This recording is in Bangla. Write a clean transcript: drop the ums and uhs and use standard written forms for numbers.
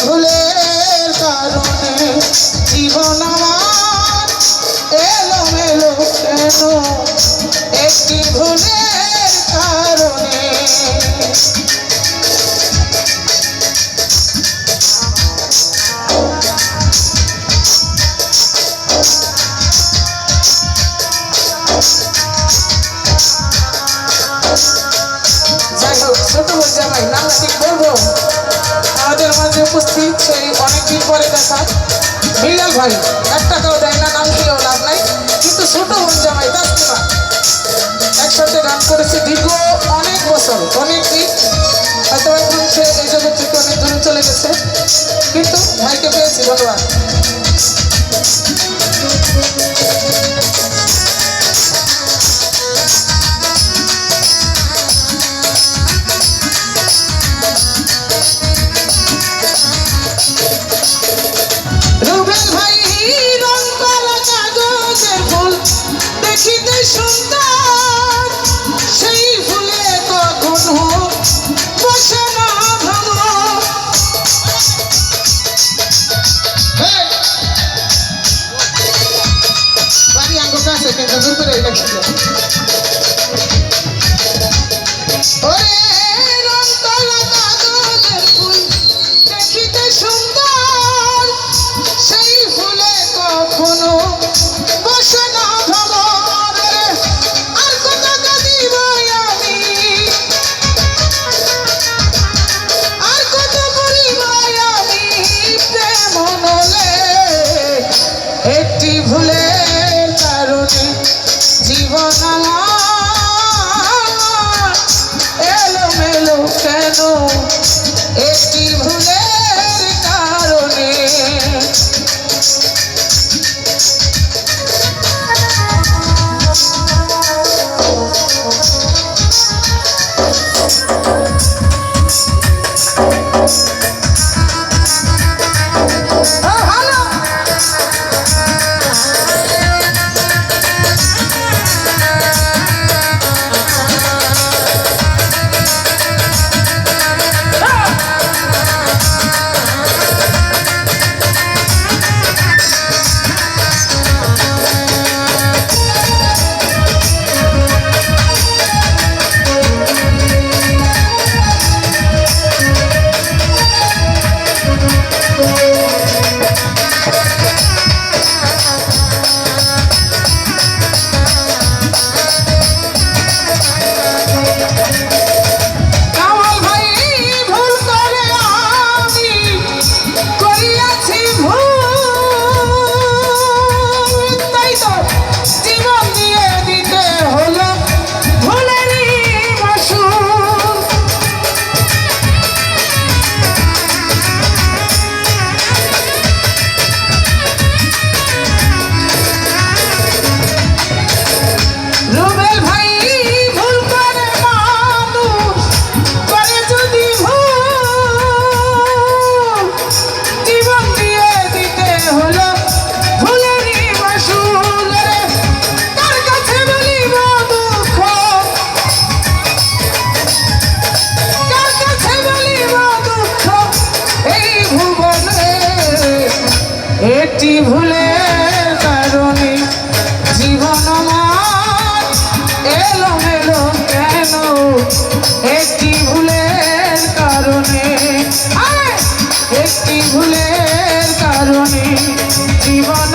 ভুলের কারণে জীবন আমার এলোমেলো কেন, একটি ভুলের কারণে। যাই হোক, ছোট জামাই নাম ঠিক বলবো, আমাদের মাঝে উপস্থিত সেই অনেকদিন পরে দেখা বিল্লাল ভাই। 1 টাকাও দেয় না, নাম দিলেও লাভ নাই, কিন্তু ছোট বোন জামাই তাসলিমা একসাথে গান করেছে দীর্ঘ অনেক বছর, অনেক দিন। হয়তো এখন সে এই জগৎ থেকে অনেক দূরে চলে গেছে, কিন্তু ভাইকে পেয়েছি, ধন্যবাদ। দেখিতে সুন্দর সেই ফুলে কখনো বসে না ভালো। বাড়ি আঙ্গ কাছে কিন্তু দূর করে রাখছিল। ওরে রংতলা কাগজের ফুল দেখিতে সুন্দর সেই ফুলে কখনো বসে না ভালো। একটি ভুলের কারণে জীবন আমার এলোমেলো কেন, একটি ভুলের কারণে। একটি ভুলের কারণে জীবন আমার এলোমেলো কেন, একটি ভুলের কারণে, একটি ভুলের কারণে জীবন